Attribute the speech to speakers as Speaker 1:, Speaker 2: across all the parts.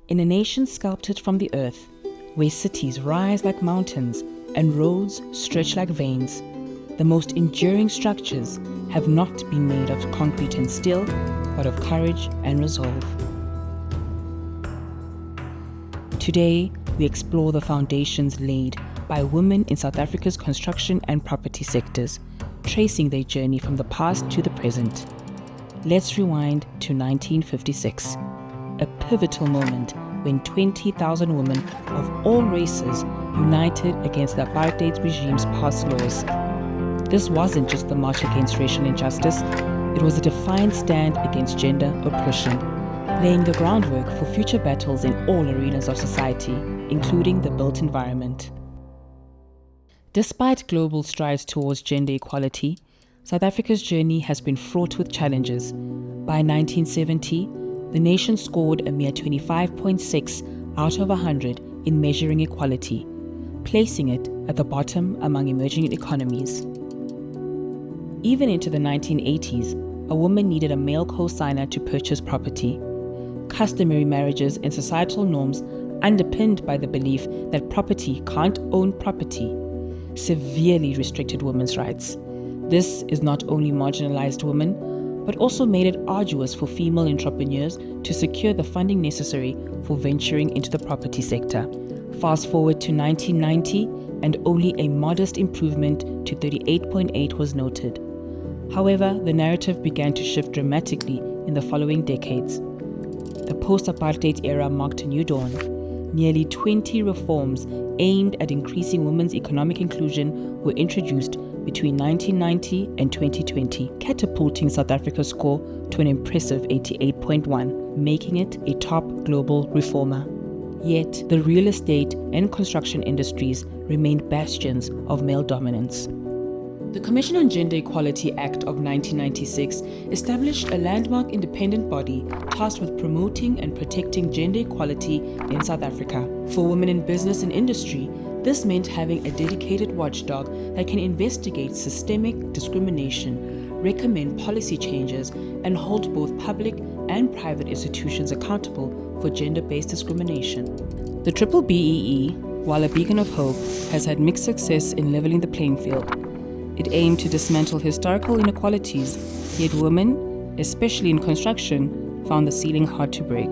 Speaker 1: In a nation sculpted from the earth, where cities rise like mountains and roads stretch like veins, the most enduring structures have not been made of concrete and steel, but of courage and resolve. Today, we explore the foundations laid by women in South Africa's construction and property sectors, tracing their journey from the past to the present. Let's rewind to 1956, a pivotal moment when 20,000 women of all races united against the apartheid regime's passed laws. This wasn't just the march against racial injustice, it was a defiant stand against gender oppression, laying the groundwork for future battles in all arenas of society, including the built environment. Despite global strides towards gender equality, South Africa's journey has been fraught with challenges. By 1970, the nation scored a mere 25.6 out of 100 in measuring equality, placing it at the bottom among emerging economies. Even into the 1980s, a woman needed a male co-signer to purchase property. Customary marriages and societal norms, underpinned by the belief that property can't own property, severely restricted women's rights. This is not only marginalized women, but also made it arduous for female entrepreneurs to secure the funding necessary for venturing into the property sector. Fast forward to 1990, and only a modest improvement to 38.8 was noted. However, the narrative began to shift dramatically in the following decades. The post-apartheid era marked a new dawn. Nearly 20 reforms aimed at increasing women's economic inclusion were introduced between 1990 and 2020, catapulting South Africa's score to an impressive 88.1, making it a top global reformer. Yet, the real estate and construction industries remained bastions of male dominance. The Commission on Gender Equality Act of 1996 established a landmark independent body tasked with promoting and protecting gender equality in South Africa. For women in business and industry, this meant having a dedicated watchdog that can investigate systemic discrimination, recommend policy changes, and hold both public and private institutions accountable for gender-based discrimination. The BBEE, while a beacon of hope, has had mixed success in leveling the playing field. It aimed to dismantle historical inequalities, yet women, especially in construction, found the ceiling hard to break.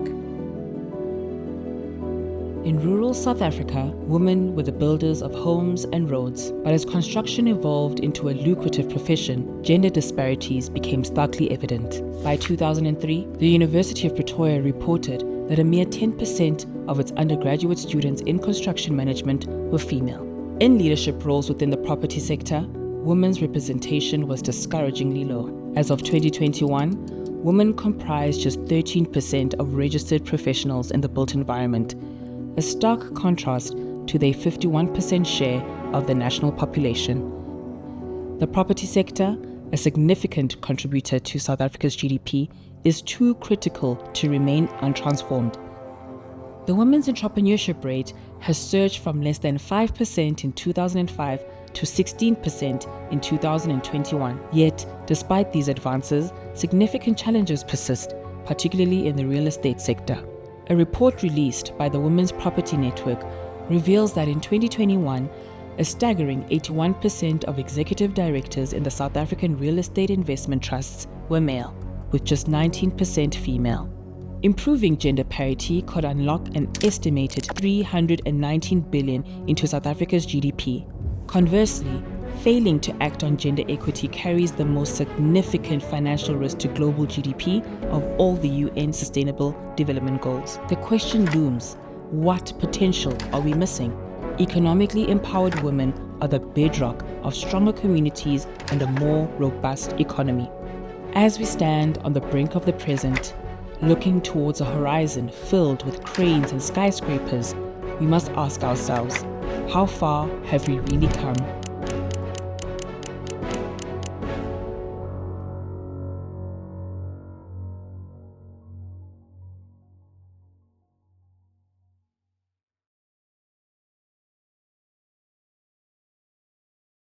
Speaker 1: In rural South Africa, women were the builders of homes and roads, but as construction evolved into a lucrative profession, gender disparities became starkly evident. By 2003, the University of Pretoria reported that a mere 10% of its undergraduate students in construction management were female. In leadership roles within the property sector, women's representation was discouragingly low. As of 2021, women comprised just 13% of registered professionals in the built environment, a stark contrast to their 51% share of the national population. The property sector, a significant contributor to South Africa's GDP, is too critical to remain untransformed. The women's entrepreneurship rate has surged from less than 5% in 2005 to 16% in 2021. Yet, despite these advances, significant challenges persist, particularly in the real estate sector. A report released by the Women's Property Network reveals that in 2021, a staggering 81% of executive directors in the South African real estate investment trusts were male, with just 19% female. Improving gender parity could unlock an estimated 319 billion into South Africa's GDP. Conversely, failing to act on gender equity carries the most significant financial risk to global GDP of all the UN Sustainable Development Goals. The question looms, what potential are we missing? Economically empowered women are the bedrock of stronger communities and a more robust economy. As we stand on the brink of the present, looking towards a horizon filled with cranes and skyscrapers, we must ask ourselves, how far have we really come?